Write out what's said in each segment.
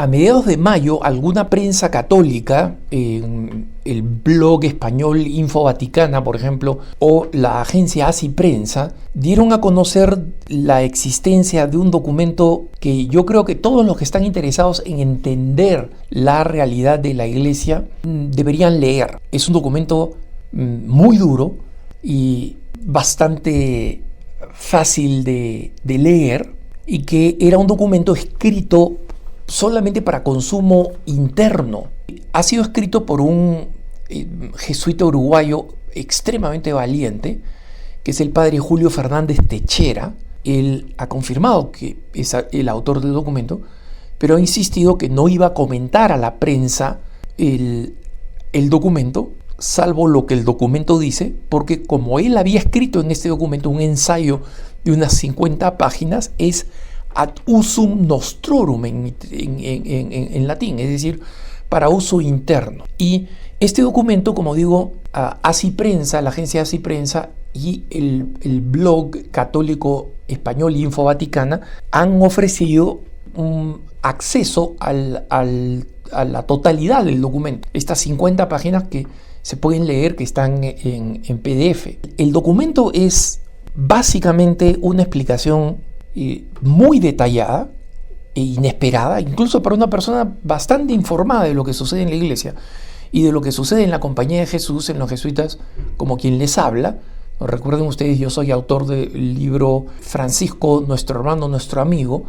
A mediados de mayo, alguna prensa católica, el blog español Info Vaticana, por ejemplo, o la agencia Así Prensa, dieron a conocer la existencia de un documento que yo creo que todos los que están interesados en entender la realidad de la Iglesia deberían leer. Es un documento muy duro y bastante fácil de leer, y que era un documento escrito solamente para consumo interno. Ha sido escrito por un jesuita uruguayo extremadamente valiente, que es el padre Julio Fernández Techera. Él ha confirmado que es el autor del documento, pero ha insistido que no iba a comentar a la prensa el documento, salvo lo que el documento dice, porque como él había escrito en este documento un ensayo de unas 50 páginas, es ad usum nostrorum en latín, es decir, para uso interno. Y este documento, como digo, Así Prensa, la agencia Así Prensa y el blog católico español Info Vaticana han ofrecido un acceso a la totalidad del documento. Estas 50 páginas que se pueden leer, que están en PDF. El documento es básicamente una explicación muy detallada e inesperada, incluso para una persona bastante informada de lo que sucede en la Iglesia y de lo que sucede en la Compañía de Jesús, en los jesuitas, como quien les habla. Recuerden ustedes, yo soy autor del libro Francisco, nuestro hermano, nuestro amigo,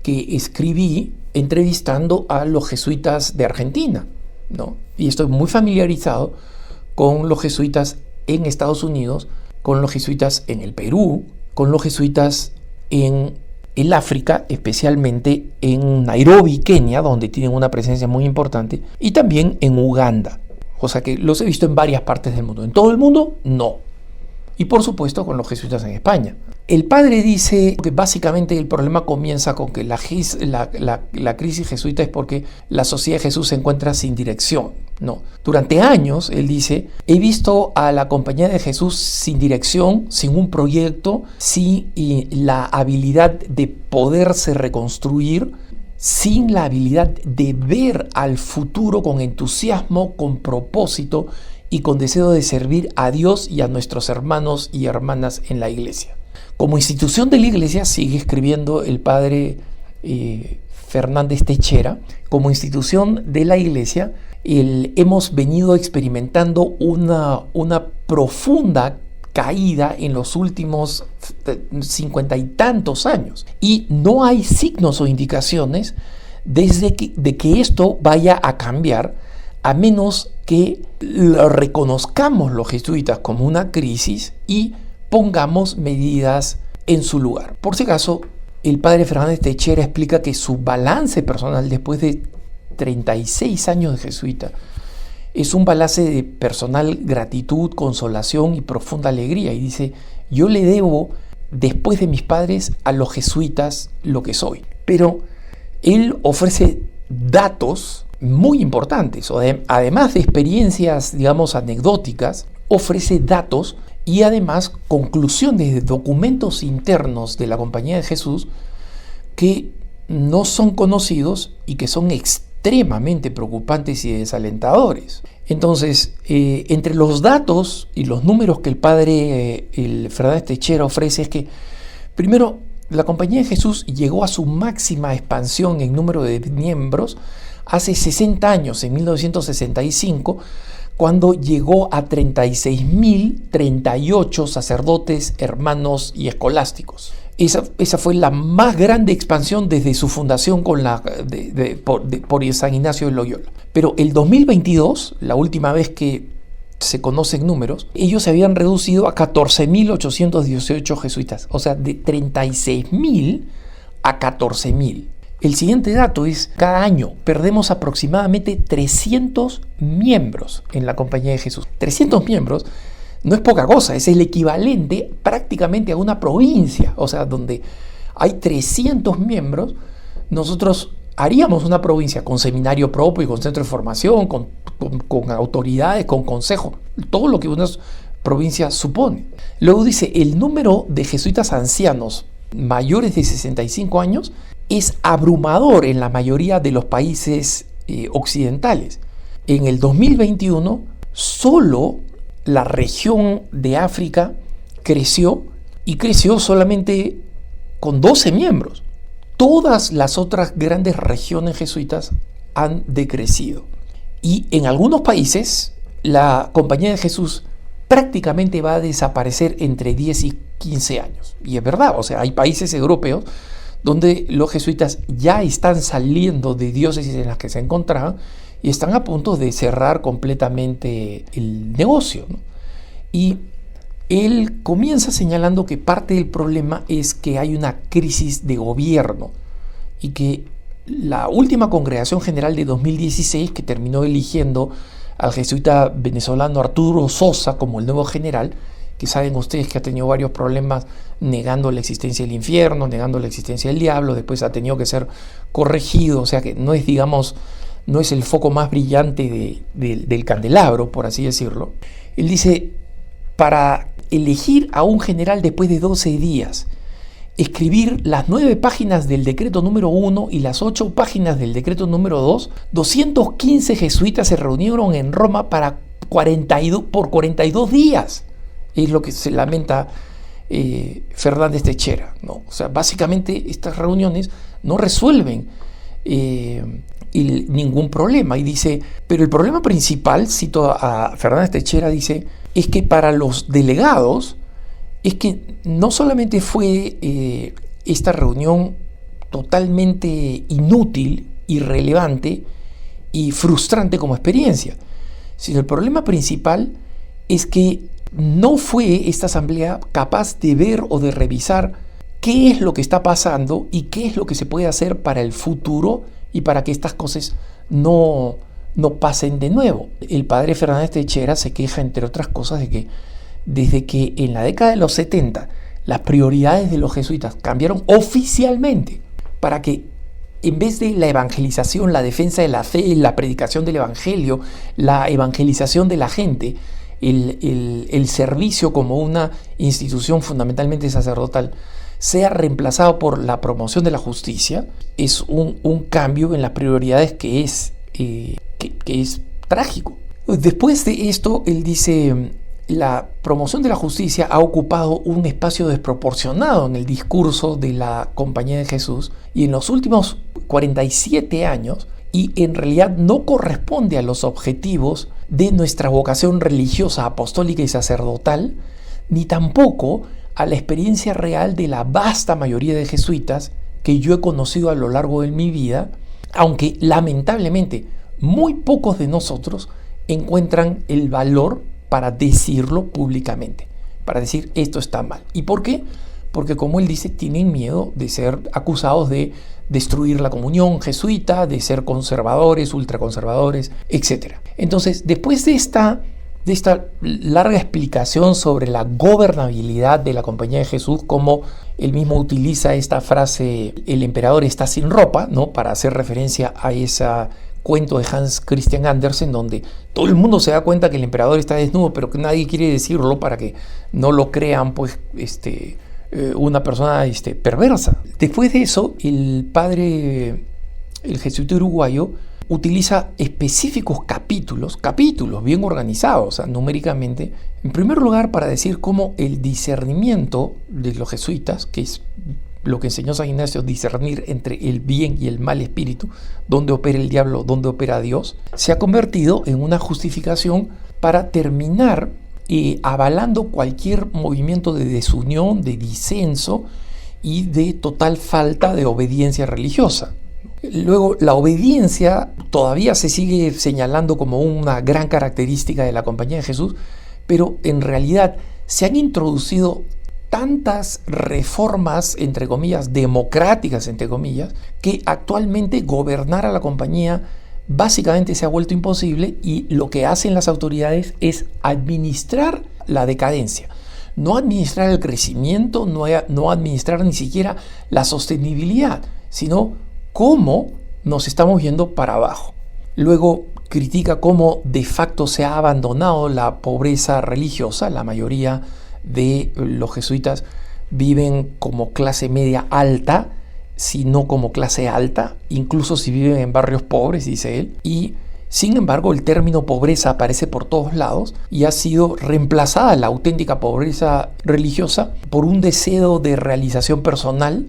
que escribí entrevistando a los jesuitas de Argentina, ¿no? Y estoy muy familiarizado con los jesuitas en Estados Unidos, con los jesuitas en el Perú, con los jesuitas en el África, especialmente en Nairobi, Kenia, donde tienen una presencia muy importante, y también en Uganda. O sea que los he visto en varias partes del mundo. En todo el mundo, no. Y por supuesto con los jesuitas en España. El padre dice que básicamente el problema comienza con que la crisis jesuita es porque la Sociedad de Jesús se encuentra sin dirección. No. Durante años, él dice, he visto a la Compañía de Jesús sin dirección, sin un proyecto, sin la habilidad de poderse reconstruir, sin la habilidad de ver al futuro con entusiasmo, con propósito y con deseo de servir a Dios y a nuestros hermanos y hermanas en la Iglesia. Como institución de la Iglesia, sigue escribiendo el padre Fernández Techera, como institución de la Iglesia, hemos venido experimentando una profunda caída en los últimos 50 y tantos años. Y no hay signos o indicaciones de que esto vaya a cambiar, a menos que lo reconozcamos los jesuitas como una crisis y pongamos medidas en su lugar. Por si acaso, el padre Fernández Techera explica que su balance personal después de 36 años de jesuita es un balance de personal gratitud, consolación y profunda alegría. Y dice, yo le debo, después de mis padres, a los jesuitas lo que soy. Pero él ofrece datos muy importantes, además de experiencias, digamos, anecdóticas, ofrece datos y además conclusiones de documentos internos de la Compañía de Jesús que no son conocidos y que son extremadamente preocupantes y desalentadores. Entonces, entre los datos y los números que el padre Fernández Techera ofrece es que, primero, la Compañía de Jesús llegó a su máxima expansión en número de miembros hace 60 años, en 1965, cuando llegó a 36.038 sacerdotes, hermanos y escolásticos. Esa fue la más grande expansión desde su fundación por San Ignacio de Loyola. Pero el 2022, la última vez que se conocen números, ellos se habían reducido a 14.818 jesuitas, o sea, de 36.000 a 14.000. El siguiente dato es, cada año perdemos aproximadamente 300 miembros en la Compañía de Jesús. 300 miembros no es poca cosa, es el equivalente prácticamente a una provincia. O sea, donde hay 300 miembros, nosotros haríamos una provincia con seminario propio y con centro de formación, con autoridades, con consejo, todo lo que una provincia supone. Luego dice, el número de jesuitas ancianos mayores de 65 años es abrumador en la mayoría de los países occidentales. En el 2021, solo la región de África creció, y creció solamente con 12 miembros. Todas las otras grandes regiones jesuitas han decrecido. Y en algunos países, la Compañía de Jesús prácticamente va a desaparecer entre 10 y 15 años. Y es verdad, o sea, hay países europeos donde los jesuitas ya están saliendo de diócesis en las que se encontraban y están a punto de cerrar completamente el negocio, ¿no? Y él comienza señalando que parte del problema es que hay una crisis de gobierno y que la última congregación general de 2016, que terminó eligiendo al jesuita venezolano Arturo Sosa como el nuevo general, que saben ustedes que ha tenido varios problemas negando la existencia del infierno, negando la existencia del diablo, después ha tenido que ser corregido, o sea que no es, digamos, no es el foco más brillante del candelabro, por así decirlo. Él dice, para elegir a un general después de 12 días, escribir las 9 páginas del decreto número 1 y las 8 páginas del decreto número 2, 215 jesuitas se reunieron en Roma por 42 días. Es lo que se lamenta Fernández Techera, ¿no? O sea, básicamente estas reuniones no resuelven ningún problema. Y dice, pero el problema principal, cito a Fernández Techera, dice, es que para los delegados, es que no solamente fue esta reunión totalmente inútil, irrelevante y frustrante como experiencia, sino el problema principal es que no fue esta asamblea capaz de ver o de revisar qué es lo que está pasando y qué es lo que se puede hacer para el futuro y para que estas cosas no pasen de nuevo. El padre Fernández Techera se queja, entre otras cosas, de que desde que en la década de los 70 las prioridades de los jesuitas cambiaron oficialmente para que, en vez de la evangelización, la defensa de la fe, la predicación del evangelio, la evangelización de la gente, el servicio como una institución fundamentalmente sacerdotal, sea reemplazado por la promoción de la justicia, es un cambio en las prioridades que es trágico. Después de esto, él dice, la promoción de la justicia ha ocupado un espacio desproporcionado en el discurso de la Compañía de Jesús y en los últimos 47 años, y en realidad no corresponde a los objetivos de nuestra vocación religiosa, apostólica y sacerdotal, ni tampoco a la experiencia real de la vasta mayoría de jesuitas que yo he conocido a lo largo de mi vida, aunque lamentablemente muy pocos de nosotros encuentran el valor para decirlo públicamente, para decir esto está mal. ¿Y por qué? Porque, como él dice, tienen miedo de ser acusados de destruir la comunión jesuita, de ser conservadores, ultraconservadores, etc. Entonces, después de esta larga explicación sobre la gobernabilidad de la Compañía de Jesús, como él mismo utiliza esta frase, el emperador está sin ropa, ¿no?, para hacer referencia a ese cuento de Hans Christian Andersen, donde todo el mundo se da cuenta que el emperador está desnudo, pero que nadie quiere decirlo para que no lo crean, pues, una persona perversa. Después de eso, el jesuita uruguayo utiliza específicos capítulos bien organizados, o sea, numéricamente, en primer lugar para decir cómo el discernimiento de los jesuitas, que es lo que enseñó San Ignacio, discernir entre el bien y el mal espíritu, dónde opera el diablo, dónde opera Dios, se ha convertido en una justificación para terminar avalando cualquier movimiento de desunión, de disenso y de total falta de obediencia religiosa. Luego, la obediencia todavía se sigue señalando como una gran característica de la Compañía de Jesús, pero en realidad se han introducido tantas reformas, entre comillas, democráticas, entre comillas, que actualmente gobernar a la compañía básicamente se ha vuelto imposible, y lo que hacen las autoridades es administrar la decadencia, no administrar el crecimiento, no administrar ni siquiera la sostenibilidad, sino cómo nos estamos yendo para abajo. Luego critica cómo de facto se ha abandonado la pobreza religiosa. La mayoría de los jesuitas viven como clase media alta sino como clase alta, incluso si viven en barrios pobres, dice él, y sin embargo el término pobreza aparece por todos lados y ha sido reemplazada la auténtica pobreza religiosa por un deseo de realización personal,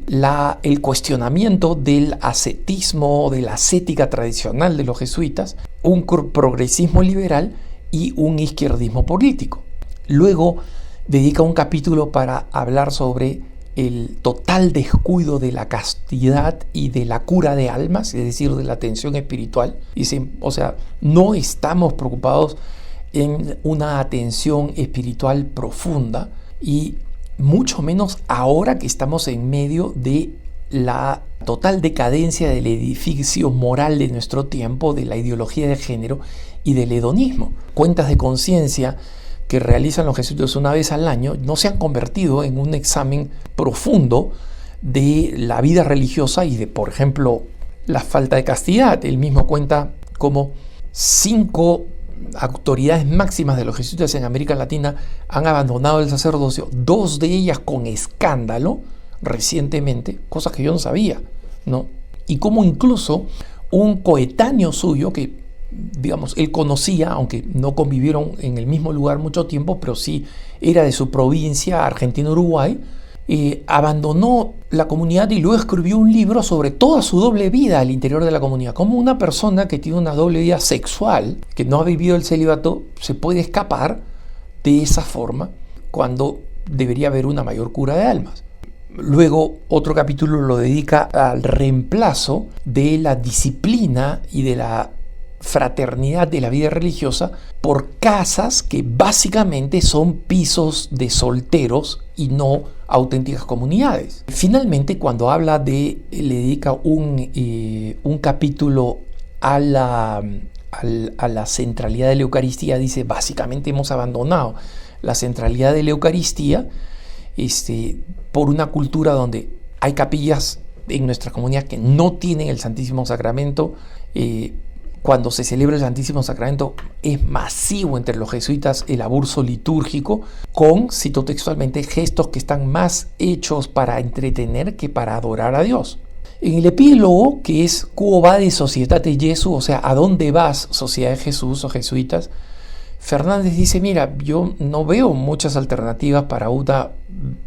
el cuestionamiento del ascetismo, de la ascética tradicional de los jesuitas, un progresismo liberal y un izquierdismo político. Luego dedica un capítulo para hablar sobre el total descuido de la castidad y de la cura de almas, es decir, de la atención espiritual. Dice, o sea, no estamos preocupados en una atención espiritual profunda y mucho menos ahora que estamos en medio de la total decadencia del edificio moral de nuestro tiempo, de la ideología de género y del hedonismo. Cuentas de conciencia que realizan los jesuitas una vez al año no se han convertido en un examen profundo de la vida religiosa y de, por ejemplo, la falta de castidad. Él mismo cuenta como 5 autoridades máximas de los jesuitas en América Latina han abandonado el sacerdocio, 2 de ellas con escándalo recientemente, cosas que yo no sabía, ¿no? Y como incluso un coetáneo suyo que, digamos, él conocía, aunque no convivieron en el mismo lugar mucho tiempo, pero sí era de su provincia, Argentina-Uruguay, abandonó la comunidad y luego escribió un libro sobre toda su doble vida al interior de la comunidad. Como una persona que tiene una doble vida sexual, que no ha vivido el celibato, se puede escapar de esa forma cuando debería haber una mayor cura de almas. Luego otro capítulo lo dedica al reemplazo de la disciplina y de la fraternidad de la vida religiosa por casas que básicamente son pisos de solteros y no auténticas comunidades. Finalmente, cuando habla le dedica un capítulo a la centralidad de la Eucaristía, dice, básicamente hemos abandonado la centralidad de la Eucaristía por una cultura donde hay capillas en nuestra comunidad que no tienen el Santísimo Sacramento. Cuando se celebra el Santísimo Sacramento es masivo entre los jesuitas el aburso litúrgico con, cito textualmente, gestos que están más hechos para entretener que para adorar a Dios. En el epílogo, que es Quo Vadis Societate Jesu, o sea, ¿a dónde vas, Sociedad de Jesús o jesuitas? Fernández dice, mira, yo no veo muchas alternativas para una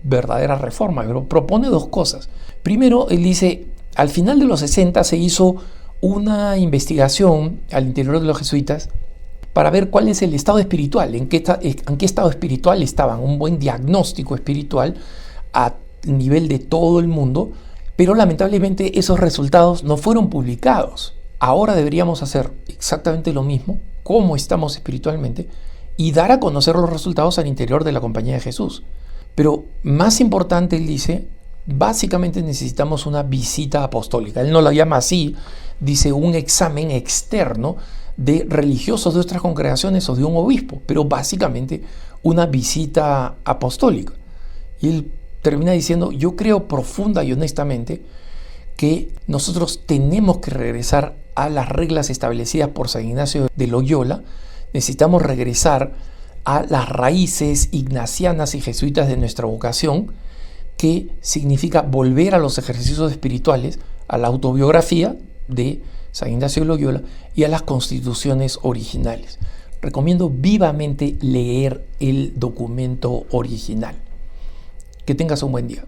verdadera reforma, pero propone 2 cosas. Primero, él dice, al final de los 60 se hizo una investigación al interior de los jesuitas para ver cuál es el estado espiritual, en qué estado espiritual estaban, un buen diagnóstico espiritual a nivel de todo el mundo, pero lamentablemente esos resultados no fueron publicados. Ahora deberíamos hacer exactamente lo mismo, cómo estamos espiritualmente, y dar a conocer los resultados al interior de la Compañía de Jesús. Pero más importante, él dice, básicamente necesitamos una visita apostólica. Él no la llama así, dice un examen externo de religiosos de nuestras congregaciones o de un obispo, pero básicamente una visita apostólica. Y él termina diciendo, yo creo profunda y honestamente que nosotros tenemos que regresar a las reglas establecidas por San Ignacio de Loyola. Necesitamos regresar a las raíces ignacianas y jesuitas de nuestra vocación, que significa volver a los ejercicios espirituales, a la autobiografía de San Ignacio de Loyola y a las constituciones originales. Recomiendo vivamente leer el documento original. Que tengas un buen día.